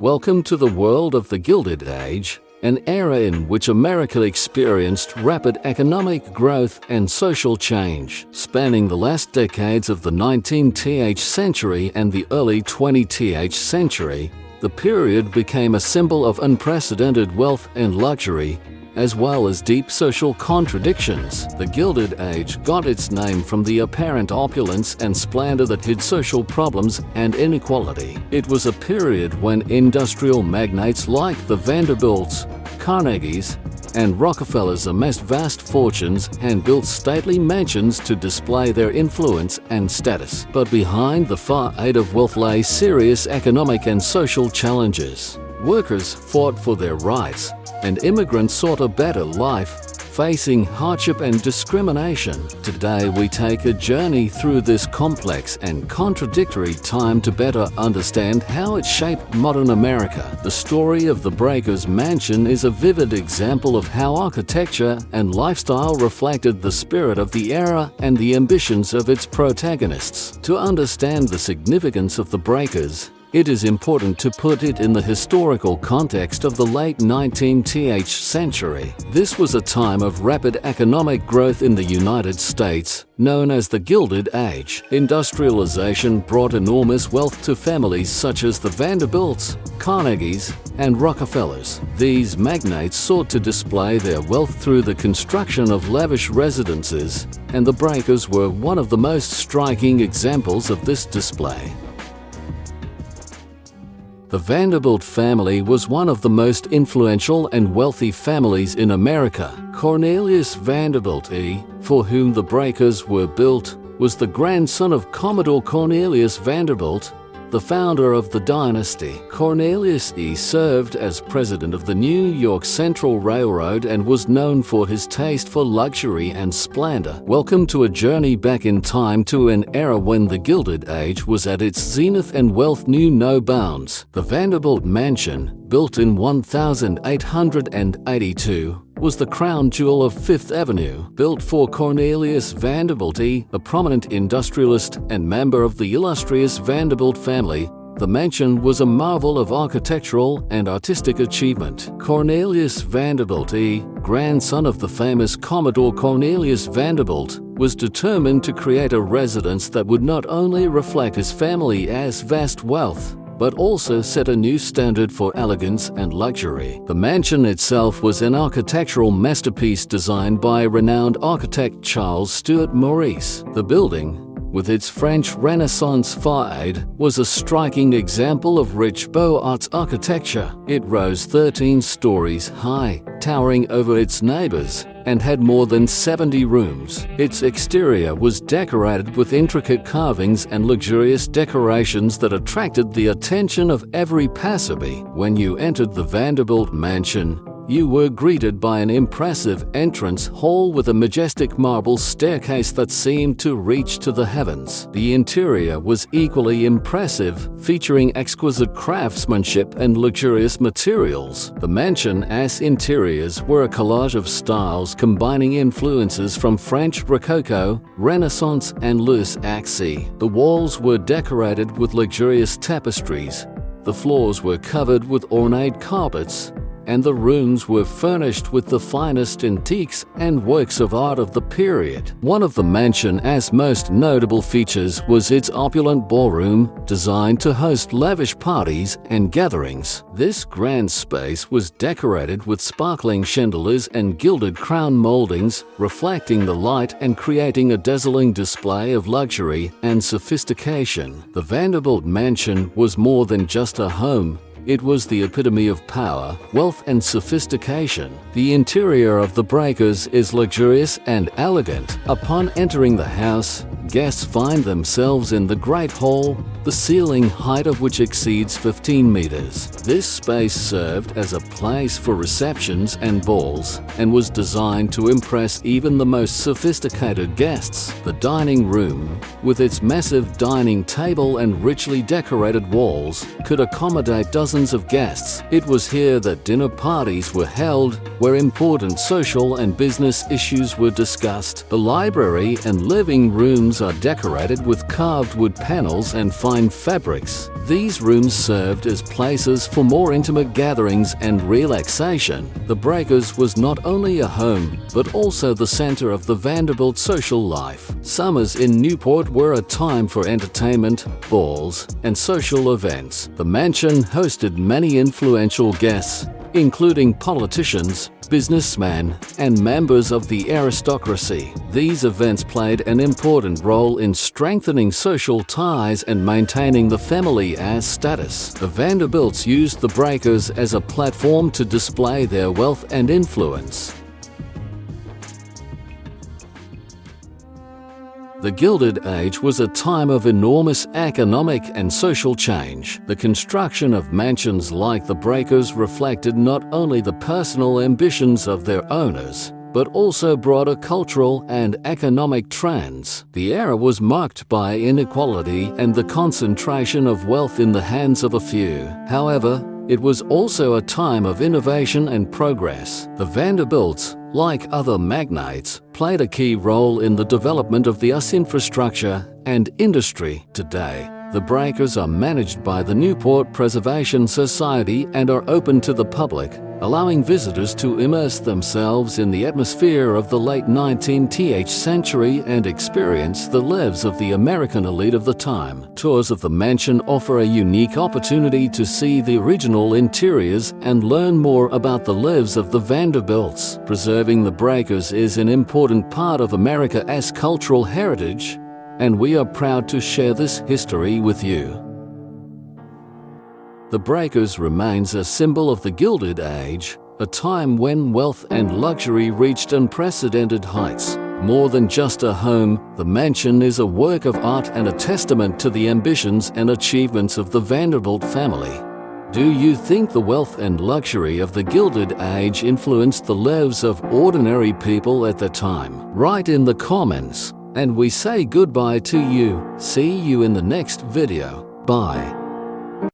Welcome to the world of the Gilded Age, an era in which America experienced rapid economic growth and social change. Spanning the last decades of the 19th century and the early 20th century, the period became a symbol of unprecedented wealth and luxury, as well as deep social contradictions. The Gilded Age got its name from the apparent opulence and splendor that hid social problems and inequality. It was a period when industrial magnates like the Vanderbilts, Carnegies, and Rockefellers amassed vast fortunes and built stately mansions to display their influence and status. But behind the façade of wealth lay serious economic and social challenges. Workers fought for their rights, and immigrants sought a better life, facing hardship and discrimination. Today we take a journey through this complex and contradictory time to better understand how it shaped modern America. The story of the Breakers Mansion is a vivid example of how architecture and lifestyle reflected the spirit of the era and the ambitions of its protagonists. To understand the significance of the Breakers, it is important to put it in the historical context of the late 19th century. This was a time of rapid economic growth in the United States, known as the Gilded Age. Industrialization brought enormous wealth to families such as the Vanderbilts, Carnegies, and Rockefellers. These magnates sought to display their wealth through the construction of lavish residences, and the Breakers were one of the most striking examples of this display. The Vanderbilt family was one of the most influential and wealthy families in America. Cornelius Vanderbilt, for whom the Breakers were built, was the grandson of Commodore Cornelius Vanderbilt, the founder of the dynasty. Cornelius served as president of the New York Central Railroad and was known for his taste for luxury and splendor. Welcome to a journey back in time to an era when the Gilded Age was at its zenith and wealth knew no bounds. The Vanderbilt Mansion, built in 1882, was the crown jewel of Fifth Avenue. Built for Cornelius Vanderbilt, a prominent industrialist and member of the illustrious Vanderbilt family, the mansion was a marvel of architectural and artistic achievement. Cornelius Vanderbilt, grandson of the famous Commodore Cornelius Vanderbilt, was determined to create a residence that would not only reflect his family's vast wealth, but also set a new standard for elegance and luxury. The mansion itself was an architectural masterpiece designed by renowned architect Charles Stewart Maurice. The building, with its French Renaissance façade, was a striking example of rich Beaux Arts architecture. It rose 13 stories high, towering over its neighbors, and had more than 70 rooms. Its exterior was decorated with intricate carvings and luxurious decorations that attracted the attention of every passerby. When you entered the Vanderbilt Mansion, you were greeted by an impressive entrance hall with a majestic marble staircase that seemed to reach to the heavens. The interior was equally impressive, featuring exquisite craftsmanship and luxurious materials. The mansion's interiors were a collage of styles combining influences from French Rococo, Renaissance, and Louis Axi. The walls were decorated with luxurious tapestries, the floors were covered with ornate carpets, and the rooms were furnished with the finest antiques and works of art of the period. One of the mansion's most notable features was its opulent ballroom, designed to host lavish parties and gatherings. This grand space was decorated with sparkling chandeliers and gilded crown moldings, reflecting the light and creating a dazzling display of luxury and sophistication. The Vanderbilt Mansion was more than just a home. It was the epitome of power, wealth, and sophistication. The interior of the Breakers is luxurious and elegant. Upon entering the house, guests find themselves in the Great Hall, the ceiling height of which exceeds 15 meters. This space served as a place for receptions and balls, and was designed to impress even the most sophisticated guests. The dining room, with its massive dining table and richly decorated walls, could accommodate dozens of guests. It was here that dinner parties were held, where important social and business issues were discussed. The library and living rooms rooms are decorated with carved wood panels and fine fabrics. These rooms served as places for more intimate gatherings and relaxation. The Breakers was not only a home, but also the center of the Vanderbilt social life. Summers in Newport were a time for entertainment, balls, and social events. The mansion hosted many influential guests, including politicians, businessmen, and members of the aristocracy. These events played an important role in strengthening social ties and maintaining the family as status. The Vanderbilts used the Breakers as a platform to display their wealth and influence. The Gilded Age was a time of enormous economic and social change. The construction of mansions like the Breakers reflected not only the personal ambitions of their owners, but also broader cultural and economic trends. The era was marked by inequality and the concentration of wealth in the hands of a few. However, it was also a time of innovation and progress. The Vanderbilts, like other magnates, played a key role in the development of the US infrastructure and industry. Today, the Breakers are managed by the Newport Preservation Society and are open to the public, allowing visitors to immerse themselves in the atmosphere of the late 19th century and experience the lives of the American elite of the time. Tours of the mansion offer a unique opportunity to see the original interiors and learn more about the lives of the Vanderbilts. Preserving the Breakers is an important part of America's cultural heritage, and we are proud to share this history with you. The Breakers remains a symbol of the Gilded Age, a time when wealth and luxury reached unprecedented heights. More than just a home, the mansion is a work of art and a testament to the ambitions and achievements of the Vanderbilt family. Do you think the wealth and luxury of the Gilded Age influenced the lives of ordinary people at the time? Write in the comments, and we say goodbye to you. See you in the next video. Bye.